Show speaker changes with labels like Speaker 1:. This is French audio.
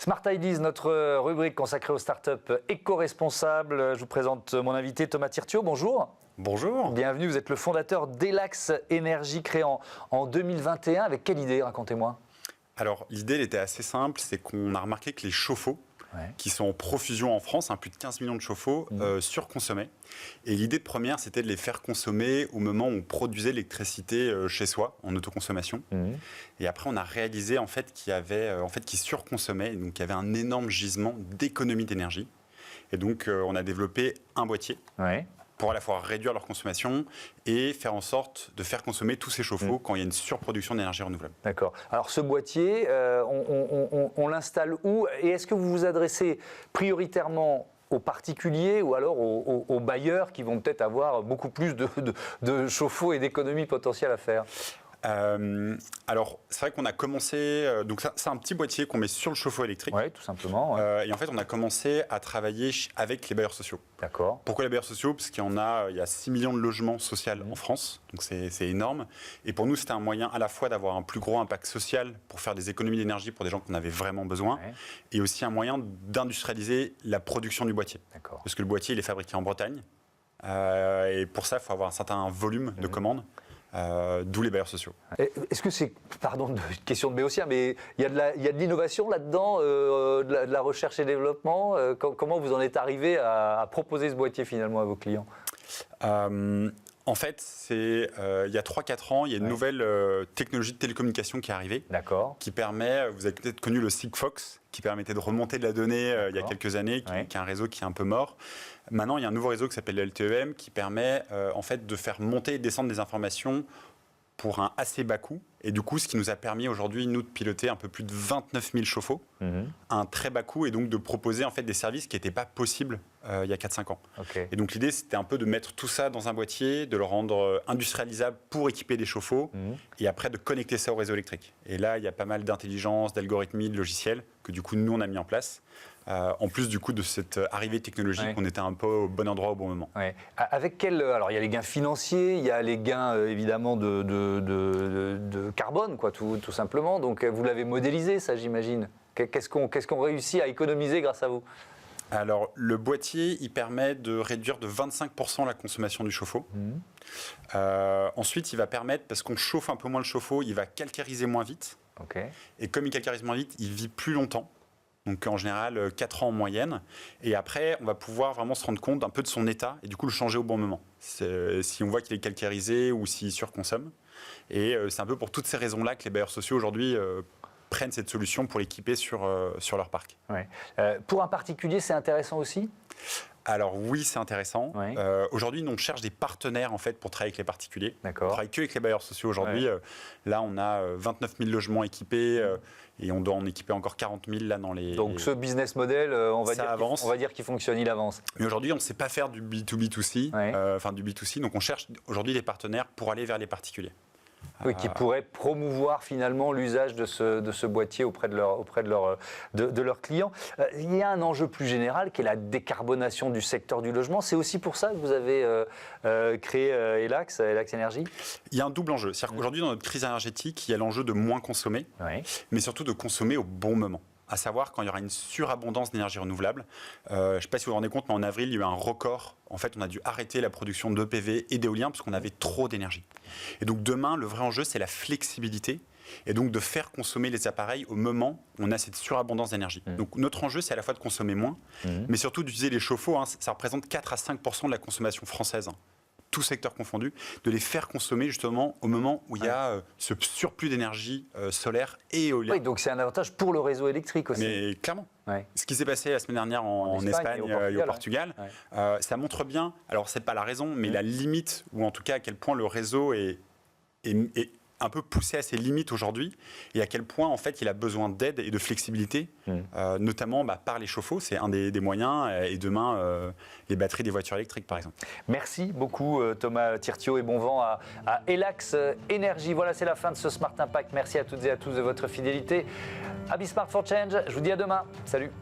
Speaker 1: Smart Ideas, notre rubrique consacrée aux startups éco-responsables. Je vous présente mon invité Thomas Tirtiaud. Bonjour.
Speaker 2: Bonjour.
Speaker 1: Bienvenue, vous êtes le fondateur d'Elax Énergie, créé en 2021. Avec quelle idée, racontez-moi?
Speaker 2: Alors, l'idée, elle était assez simple, c'est qu'on a remarqué que les chauffe-eau, qui sont en profusion en France, plus de 15 millions de chauffe-eau, surconsommaient. Et l'idée première, c'était de les faire consommer au moment où on produisait l'électricité chez soi, en autoconsommation. Et après, on a réalisé qu'ils surconsommaient, donc il y avait un énorme gisement d'économie d'énergie. Et donc, on a développé un boîtier. Pour à la fois réduire leur consommation et faire en sorte de faire consommer tous ces chauffe-eau quand il y a une surproduction d'énergie renouvelable.
Speaker 1: D'accord. Alors ce boîtier, on l'installe où? Et est-ce que vous vous adressez prioritairement aux particuliers ou alors aux bailleurs qui vont peut-être avoir beaucoup plus de chauffe-eau et d'économies potentielles à faire?
Speaker 2: Alors, c'est vrai qu'on a commencé... donc, c'est un petit boîtier qu'on met sur le chauffe-eau électrique.
Speaker 1: Oui, tout simplement.
Speaker 2: Et en fait, on a commencé à travailler avec les bailleurs sociaux.
Speaker 1: D'accord.
Speaker 2: Pourquoi les bailleurs sociaux? Parce qu'il y a 6 millions de logements sociaux en France. Donc, c'est énorme. Et pour nous, c'était un moyen à la fois d'avoir un plus gros impact social pour faire des économies d'énergie pour des gens qu'on avait vraiment besoin. Et aussi un moyen d'industrialiser la production du boîtier. Parce que le boîtier, il est fabriqué en Bretagne. Et pour ça, il faut avoir un certain volume de commandes. D'où les bailleurs sociaux.
Speaker 1: Est-ce que c'est, pardon, une question de Béotia, mais il y a de l'innovation là-dedans, de la recherche et développement. Comment vous en êtes arrivé à proposer ce boîtier finalement à vos clients?
Speaker 2: En fait, il y a 3-4 ans, il y a une nouvelle technologie de télécommunication qui est arrivée. Qui permet, vous avez peut-être connu le Sigfox, qui permettait de remonter de la donnée il y a quelques années, qui est un réseau qui est un peu mort. Maintenant, il y a un nouveau réseau qui s'appelle le LTEM, qui permet en fait de faire monter et descendre des informations pour un assez bas coût. Et du coup, ce qui nous a permis aujourd'hui, nous, de piloter un peu plus de 29 000 chauffe-eau à un très bas coût et donc de proposer en fait des services qui n'étaient pas possibles il y a 4-5 ans. Et donc l'idée, c'était un peu de mettre tout ça dans un boîtier, de le rendre industrialisable pour équiper des chauffe-eau et après de connecter ça au réseau électrique. Et là, il y a pas mal d'intelligence, d'algorithmie, de logiciels que du coup, nous, on a mis en place. En plus du coup de cette arrivée technologique, on était un peu au bon endroit au bon moment.
Speaker 1: Avec alors il y a les gains financiers, il y a les gains évidemment de carbone, quoi, tout simplement. Donc vous l'avez modélisé, ça, j'imagine. Qu'est-ce qu'on réussit à économiser grâce à vous?
Speaker 2: Alors le boîtier, il permet de réduire de 25% la consommation du chauffe-eau. Ensuite, il va permettre, parce qu'on chauffe un peu moins le chauffe-eau, il va calcariser moins vite. Et comme il calcarise moins vite, il vit plus longtemps. Donc en général 4 ans en moyenne. Et après, on va pouvoir vraiment se rendre compte un peu de son état et du coup le changer au bon moment. Si on voit qu'il est calcarisé ou s'il surconsomme. Et c'est un peu pour toutes ces raisons-là que les bailleurs sociaux aujourd'hui prennent cette solution pour l'équiper sur leur parc.
Speaker 1: Pour un particulier, c'est intéressant aussi?
Speaker 2: Alors oui, c'est intéressant. Aujourd'hui, nous, on cherche des partenaires en fait pour travailler avec les particuliers. On travaille que avec les bailleurs sociaux aujourd'hui. Là, on a 29 000 logements équipés et on doit en équiper encore 40 000 là dans les...
Speaker 1: Donc ce business model, on va dire qu'il fonctionne, il avance.
Speaker 2: Mais aujourd'hui, on ne sait pas faire du B2B2C, enfin du B2C. Donc on cherche aujourd'hui des partenaires pour aller vers les particuliers.
Speaker 1: Oui, qui pourraient promouvoir finalement l'usage de ce boîtier auprès de leurs clients. Il y a un enjeu plus général qui est la décarbonation du secteur du logement. C'est aussi pour ça que vous avez créé Elax Énergie? Il
Speaker 2: y a un double enjeu. C'est-à-dire qu'aujourd'hui, dans notre crise énergétique, il y a l'enjeu de moins consommer, mais surtout de consommer au bon moment. À savoir quand il y aura une surabondance d'énergie renouvelable. Je ne sais pas si vous vous rendez compte, mais en avril, il y a eu un record. En fait, on a dû arrêter la production d'EPV et d'éolien parce qu'on avait trop d'énergie. Et donc demain, le vrai enjeu, c'est la flexibilité et donc de faire consommer les appareils au moment où on a cette surabondance d'énergie. Donc notre enjeu, c'est à la fois de consommer moins, mais surtout d'utiliser les chauffe-eau. Ça représente 4 à 5% de la consommation française. Tout secteur confondu, de les faire consommer justement au moment où il y a ce surplus d'énergie solaire et éolien.
Speaker 1: Oui, donc c'est un avantage pour le réseau électrique aussi.
Speaker 2: Mais clairement. Ce qui s'est passé la semaine dernière en Espagne et au Portugal, ça montre bien, alors c'est pas la raison, mais la limite, ou en tout cas à quel point le réseau est un peu poussé à ses limites aujourd'hui et à quel point en fait il a besoin d'aide et de flexibilité, notamment par les chauffe-eau, c'est un des moyens, et demain les batteries des voitures électriques par exemple.
Speaker 1: Merci beaucoup Thomas Tirtiaud et bon vent à Elax Énergie. Voilà, c'est la fin de ce Smart Impact. Merci à toutes et à tous de votre fidélité. Be Smart for Change, je vous dis à demain. Salut.